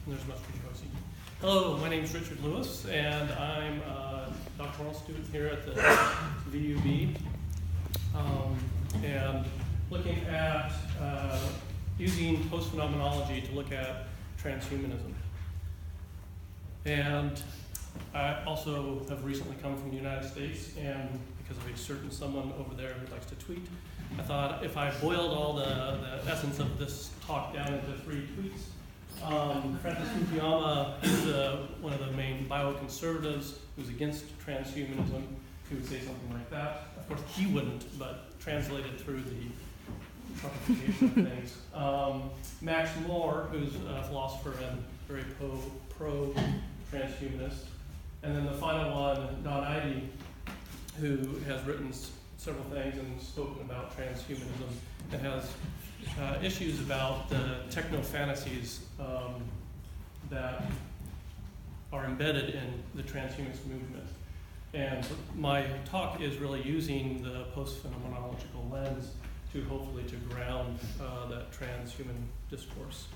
There's much rejoicing. Hello, my name is Richard Lewis, and I'm a doctoral student here at the VUB, and looking at using postphenomenology to look at transhumanism. And I also have recently come from the United States, and because of a certain someone over there who likes to tweet, I thought if I boiled all the essence of this talk down into 3 tweets. Francis Fukuyama is one of the main bioconservatives who's against transhumanism, who would say something like that. Of course, he wouldn't, but translated through the Trumpification of things. Max Moore, who's a philosopher and very pro-transhumanist. And then the final one, Don Idy, who has written several things and spoken about transhumanism and has issues about the techno-fantasies that are embedded in the transhumanist movement. And my talk is really using the post-phenomenological lens to hopefully to ground that transhuman discourse.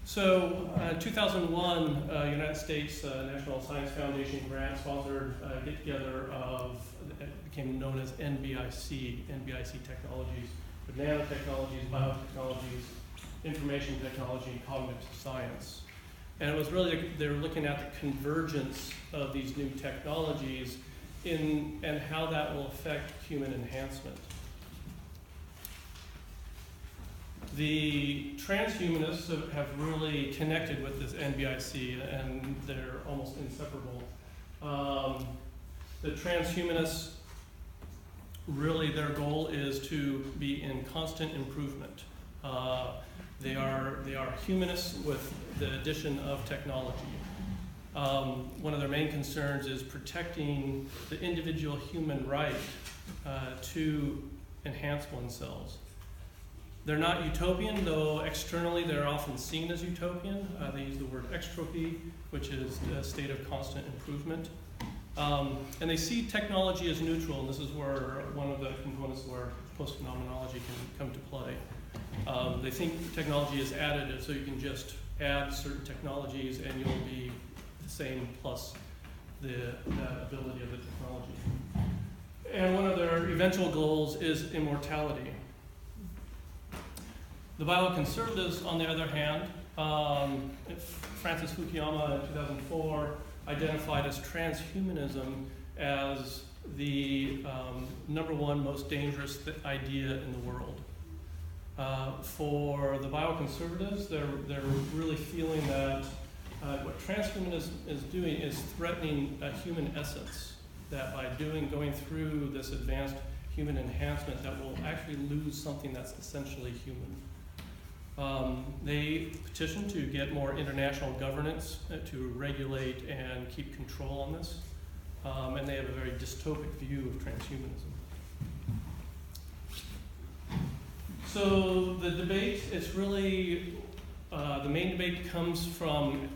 So, 2001, United States National Science Foundation grant sponsored a get-together of, it became known as NVIC technologies, with nanotechnologies, biotechnologies, information technology, and cognitive science. And it was really, they were looking at the convergence of these new technologies and how that will affect human enhancement. The transhumanists have really connected with this NVIC, and they're almost inseparable. The transhumanists, really their goal is to be in constant improvement. They are humanists with the addition of technology. One of their main concerns is protecting the individual human right to enhance oneself. They're not utopian, though externally they're often seen as utopian. They use the word extropy, which is a state of constant improvement. And they see technology as neutral, and this is where one of the components where post-phenomenology can come to play. They think technology is additive, so you can just add certain technologies and you'll be the same plus that ability of the technology. And one of their eventual goals is immortality. The bioconservatives, on the other hand, Francis Fukuyama in 2004 identified as transhumanism as the #1 most dangerous idea in the world. For the bioconservatives, they're really feeling that what transhumanism is doing is threatening a human essence, that by going through this advanced human enhancement that will actually lose something that's essentially human. They petition to get more international governance to regulate and keep control on this. And they have a very dystopic view of transhumanism. So the debate, it's really, the main debate comes from,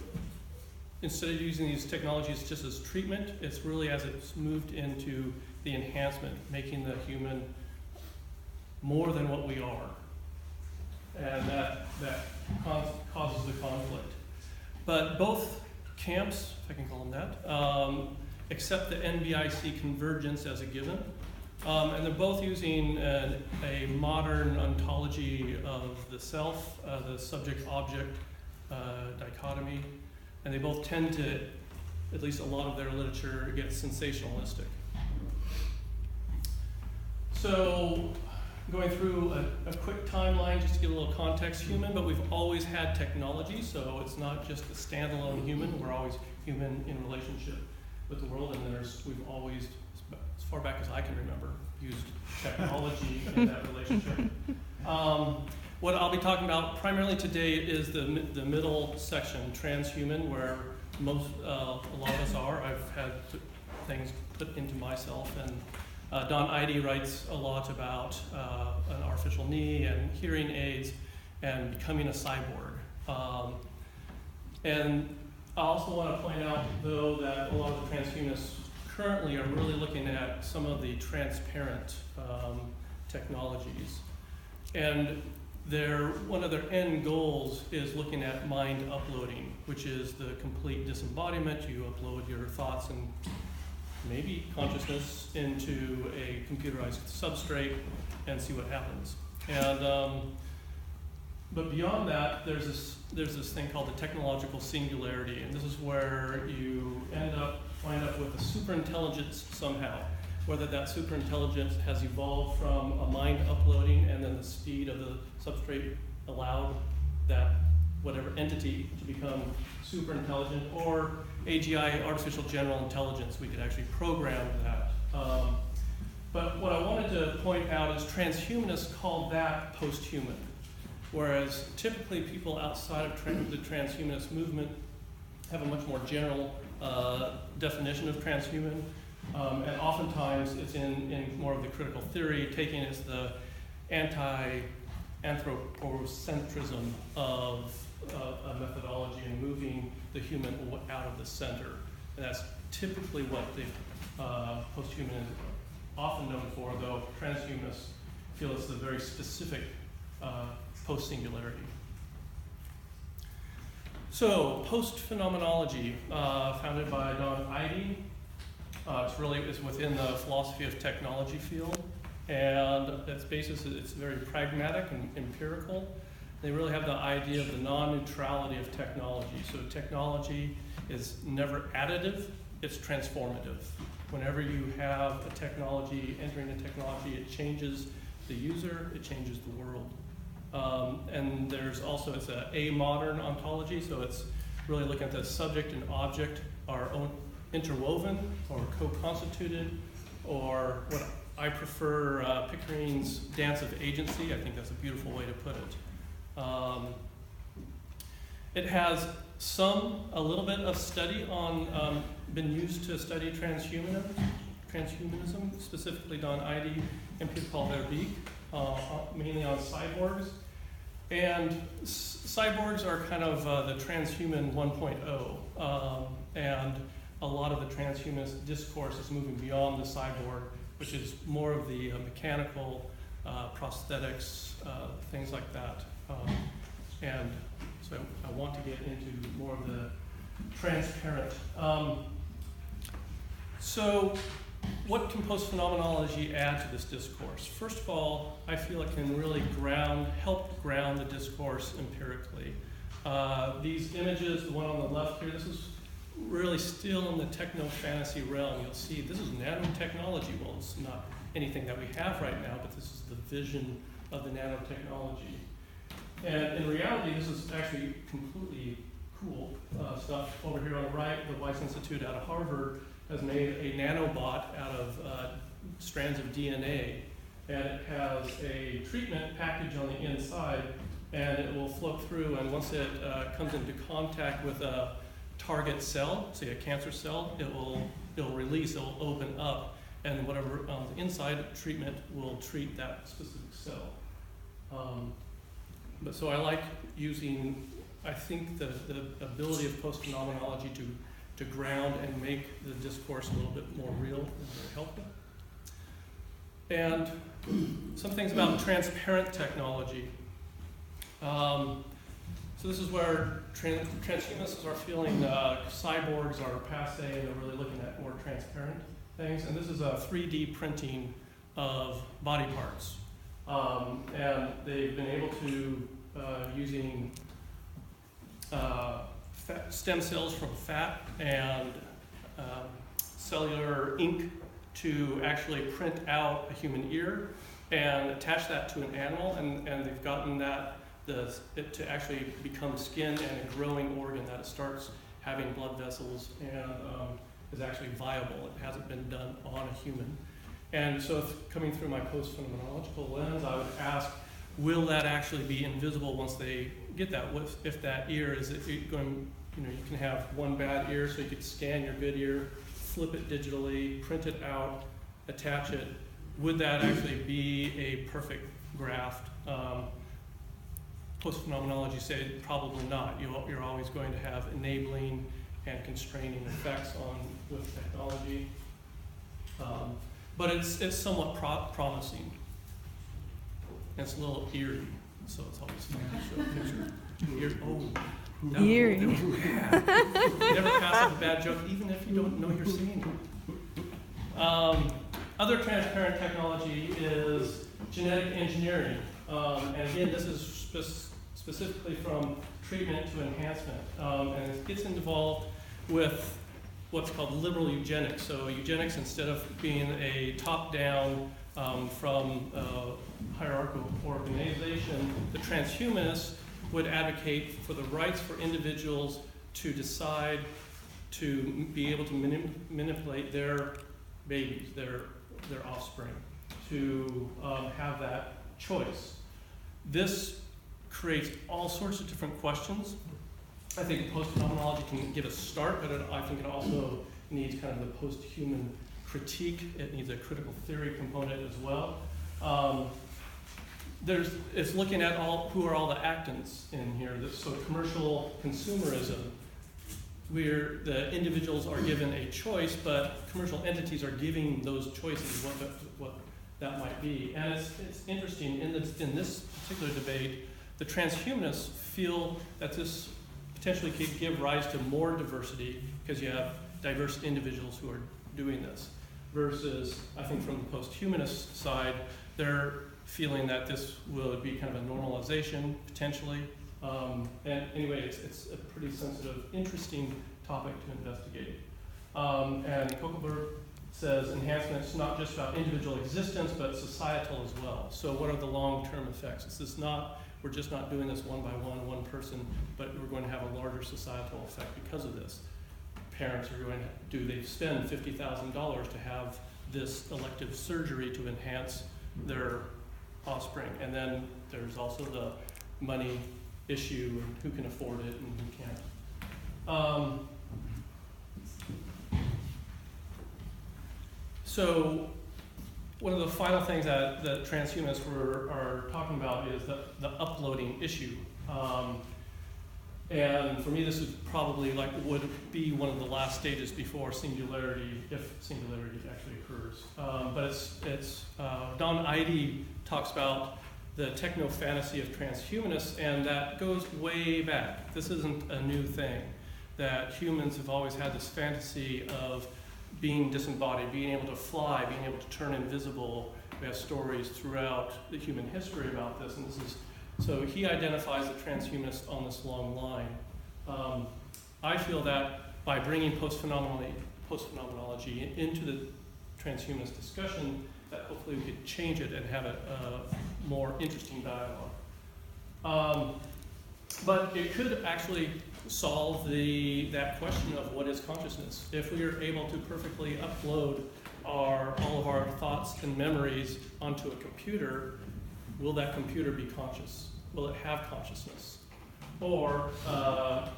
instead of using these technologies just as treatment, it's really as it's moved into the enhancement, making the human more than what we are. And that causes the conflict. But both camps, if I can call them that, accept the NVIC convergence as a given. And they're both using a modern ontology of the self, the subject-object dichotomy. And they both tend to, at least a lot of their literature, get sensationalistic. So, going through a quick timeline just to give a little context, human, but we've always had technology, so it's not just a standalone human, we're always human in relationship with the world, and we've always, as far back as I can remember, used technology in that relationship. What I'll be talking about primarily today is the middle section, transhuman, where a lot of us are. I've had things put into myself, and Don Idy writes a lot about an artificial knee and hearing aids and becoming a cyborg. And I also want to point out, though, that a lot of the transhumanists currently are really looking at some of the transparent technologies. And one of their end goals is looking at mind uploading, which is the complete disembodiment. You upload your thoughts and maybe consciousness into a computerized substrate and see what happens. And but beyond that, there's this thing called the technological singularity, and this is where you wind up with a superintelligence somehow. Whether that superintelligence has evolved from a mind uploading and then the speed of the substrate allowed that whatever entity to become superintelligent, or AGI, artificial general intelligence, we could actually program that. But what I wanted to point out is transhumanists call that post-human, whereas typically people outside of the transhumanist movement have a much more general definition of transhuman. And oftentimes it's in more of the critical theory, taking as the anti-anthropocentrism of a methodology and moving the human out of the center. And that's typically what the post-human is often known for, though transhumanists feel it's the very specific post-singularity. So, Postphenomenology, founded by Don Eide. It's within the philosophy of technology field, and its basis it's very pragmatic and empirical. They really have the idea of the non-neutrality of technology. So technology is never additive, it's transformative. Whenever you have a technology entering a technology, it changes the user, it changes the world. And there's also, it's a modern ontology, so it's really looking at the subject and object are interwoven or co-constituted, or what I prefer, Pickering's dance of agency. I think that's a beautiful way to put it. It has a little bit of study on, been used to study transhumanism, specifically Don Eide and people called NVIC, mainly on cyborgs. And cyborgs are kind of the transhuman 1.0, and a lot of the transhumanist discourse is moving beyond the cyborg, which is more of the mechanical prosthetics, things like that. And so I want to get into more of the transparent. So what can postphenomenology add to this discourse? First of all, I feel it can really help ground the discourse empirically. These images, the one on the left here, this is really still in the techno-fantasy realm. You'll see this is nanotechnology. Well, it's not anything that we have right now, but this is the vision of the nanotechnology. And in reality, this is actually completely cool stuff. Over here on the right, the Weiss Institute out of Harvard has made a nanobot out of strands of DNA, and it has a treatment package on the inside, and it will float through, and once it comes into contact with a target cell, say a cancer cell, it'll release, it'll open up, and whatever on the inside treatment will treat that specific cell. But so I like using, I think the ability of postphenomenology to ground and make the discourse a little bit more real is very helpful. And some things about transparent technology. So this is where transhumanists are feeling cyborgs are passe, and they're really looking at more transparent things. And this is a 3D printing of body parts. And they've been able to, using stem cells from fat and cellular ink to actually print out a human ear and attach that to an animal, and they've gotten it to actually become skin and a growing organ, that it starts having blood vessels and is actually viable. It hasn't been done on a human. And so coming through my post-phenomenological lens, I would ask, will that actually be invisible once they get that? If that ear is going, you can have one bad ear, so you could scan your good ear, flip it digitally, print it out, attach it. Would that actually be a perfect graft? Postphenomenology say probably not. You're always going to have enabling and constraining effects with technology. But it's somewhat promising. It's a little eerie. so it's always fun to show a picture. No, Eerie. it was bad. Never pass up a bad joke, even if you don't know you're seeing it. Other transparent technology is genetic engineering. And again, this is specifically from treatment to enhancement. And it gets involved with what's called liberal eugenics. So eugenics, instead of being a top-down from hierarchical organization, the transhumanists would advocate for the rights for individuals to decide to be able to manipulate their babies, their offspring, to have that choice. This creates all sorts of different questions. I think postphenomenology can give a start, but I think it also needs kind of the post-human critique. It needs a critical theory component as well. It's looking at who are all the actants in here. So commercial consumerism, where the individuals are given a choice, but commercial entities are giving those choices, what that might be. And it's interesting, in this particular debate, the transhumanists feel that this potentially could give rise to more diversity because you have diverse individuals who are doing this. Versus, I think from the post-humanist side, they're feeling that this will be kind of a normalization, potentially. And anyway, it's a pretty sensitive, interesting topic to investigate. And Kokelberg says enhancement's not just about individual existence, but societal as well. So what are the long-term effects? We're just not doing this one by one person, but we're going to have a larger societal effect because of this. Parents are going to they spend $50,000 to have this elective surgery to enhance their offspring. And then there's also the money issue and who can afford it and who can't. So one of the final things that transhumanists are talking about is the uploading issue. And for me, this is probably would be one of the last stages before singularity, if singularity actually occurs. But it's Don Eide talks about the techno-fantasy of transhumanists, and that goes way back. This isn't a new thing, that humans have always had this fantasy of being disembodied, being able to fly, being able to turn invisible. We have stories throughout the human history about this, and so he identifies the transhumanists on this long line. I feel that by bringing postphenomenology into the transhumanist discussion, that hopefully we could change it and have a more interesting dialogue. But it could actually solve that question of what is consciousness. If we are able to perfectly upload all of our thoughts and memories onto a computer, will that computer be conscious? Will it have consciousness? Or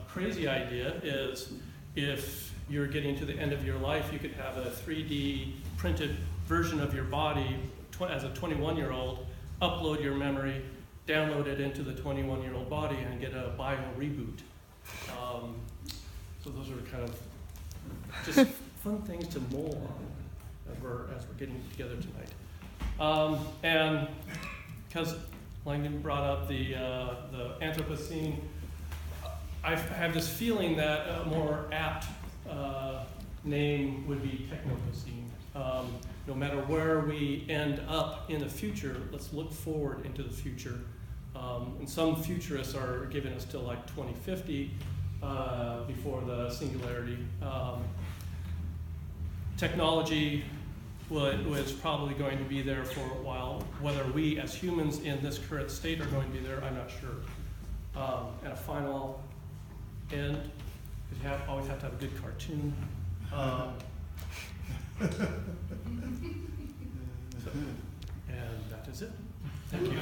crazy idea is if you're getting to the end of your life, you could have a 3D printed version of your body as a 21-year-old, upload your memory, download it into the 21-year-old body, and get a bio reboot. So those are kind of just fun things to mull on as we're getting together tonight. And because Langdon brought up the Anthropocene, I have this feeling that a more apt name would be Technopocene. No matter where we end up in the future, let's look forward into the future. And some futurists are giving us till 2050 before the singularity. Technology was probably going to be there for a while. Whether we as humans in this current state are going to be there, I'm not sure. And a final end, because you always have to have a good cartoon. And that is it. Thank you.